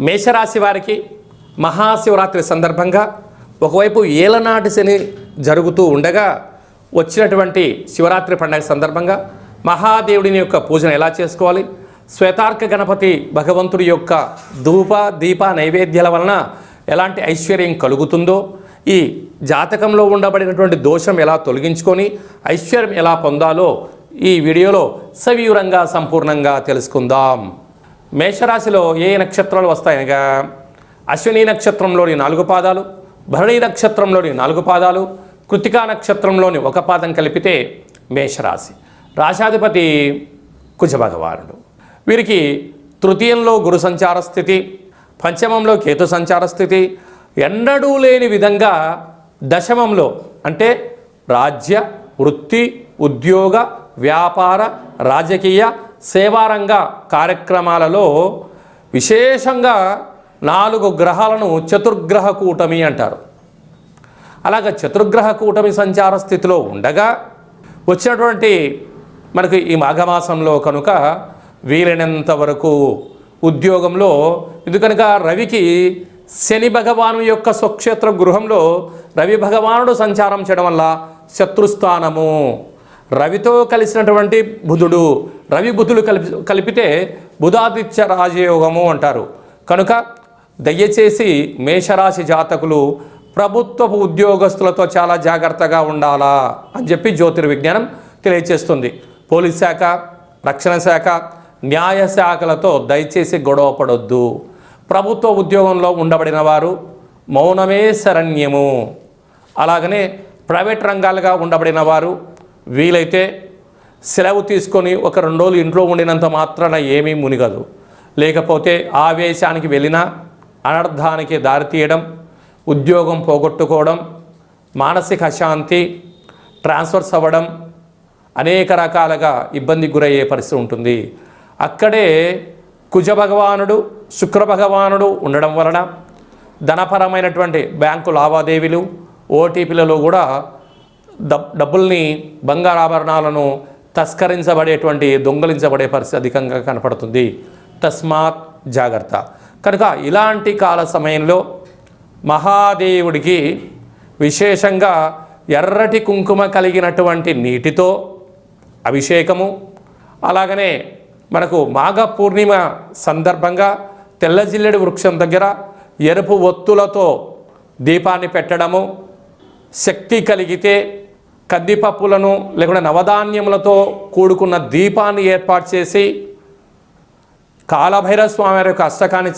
మేషరాశి వారికి మహాశివరాత్రి సందర్భంగా ఒకవైపు ఏలనాటి శని జరుగుతూ ఉండగా వచ్చినటువంటి శివరాత్రి పండుగ సందర్భంగా మహాదేవుడిని యొక్క పూజను ఎలా చేసుకోవాలి, శ్వేతార్క గణపతి భగవంతుడి యొక్క ధూప దీప నైవేద్యాల వలన ఎలాంటి ఐశ్వర్యం కలుగుతుందో, ఈ జాతకంలో ఉండబడినటువంటి దోషం ఎలా తొలగించుకొని ఐశ్వర్యం ఎలా పొందాలో ఈ వీడియోలో సవివరంగా సంపూర్ణంగా తెలుసుకుందాం. మేషరాశిలో ఏ నక్షత్రాలు వస్తాయనగా అశ్విని నక్షత్రంలోని 4 పాదాలు, భరణి నక్షత్రంలోని 4 పాదాలు, కృతికా నక్షత్రంలోని 1 పాదం కలిపితే మేషరాశి. రాశాధిపతి కుజభగవానుడు. వీరికి తృతీయంలో గురు సంచార స్థితి, పంచమంలో కేతు సంచార స్థితి, ఎన్నడూ లేని విధంగా దశమంలో అంటే రాజ్య వృత్తి ఉద్యోగ వ్యాపార రాజకీయ సేవారంగ కార్యక్రమాలలో విశేషంగా 4 గ్రహాలను చతుర్గ్రహ కూటమి అంటారు. అలాగ చతుర్గ్రహ కూటమి సంచార స్థితిలో ఉండగా వచ్చినటువంటి మనకు ఈ మాఘమాసంలో కనుక వీలైనంత వరకు ఉద్యోగంలో ఎందుకనక రవికి శని భగవాను యొక్క స్వక్షేత్ర గృహంలో రవి భగవానుడు సంచారం చేయడం వల్ల శత్రుస్థానము, రవితో కలిసినటువంటి బుధుడు, రవి బుధులు కలిపితే బుధాదిత్య రాజయోగము అంటారు. కనుక దయచేసి మేషరాశి జాతకులు ప్రభుత్వపు ఉద్యోగస్తులతో చాలా జాగ్రత్తగా ఉండాలా అని చెప్పి జ్యోతిర్విజ్ఞానం తెలియజేస్తుంది. పోలీస్ శాఖ, రక్షణ శాఖ, న్యాయ శాఖలతో దయచేసి గొడవ పడొద్దు. ప్రభుత్వ ఉద్యోగంలో ఉండబడిన వారు మౌనమే శరణ్యము. అలాగనే ప్రైవేట్ రంగాలుగా ఉండబడిన వారు వీలైతే సెలవు తీసుకొని 1-2 రోజులు ఇంట్లో ఉండినంత మాత్రాన ఏమీ మునిగదు. లేకపోతే ఆవేశానికి వెళ్ళినా అనర్థానికి దారితీయడం, ఉద్యోగం పోగొట్టుకోవడం, మానసిక అశాంతి, ట్రాన్స్ఫర్స్ అవ్వడం, అనేక రకాలుగా ఇబ్బందికి గురయ్యే పరిస్థితి ఉంటుంది. అక్కడే కుజ భగవానుడు శుక్ర భగవానుడు ఉండడం వలన ధనపరమైనటువంటి బ్యాంకు లావాదేవీలు ఓటీపీలలో కూడా డబ్బుల్ని బంగారాభరణాలను తస్కరించబడేటువంటి దొంగలించబడే పరిస్థితి అధికంగా కనపడుతుంది. తస్మాత్ జాగ్రత్త. కనుక ఇలాంటి కాల సమయంలో మహాదేవుడికి విశేషంగా ఎర్రటి కుంకుమ కలిగినటువంటి నీటితో అభిషేకము, అలాగనే మనకు మాఘ పూర్ణిమ సందర్భంగా తెల్ల జిల్లెడు వృక్షం దగ్గర ఎరుపు ఒత్తులతో దీపాన్ని పెట్టడము, శక్తి కలిగితే కందిపప్పులను లేకుంటే నవధాన్యములతో కూడుకున్న దీపాన్ని ఏర్పాటు చేసి కాలభైరవ స్వామి వారి యొక్క అష్టకాన్ని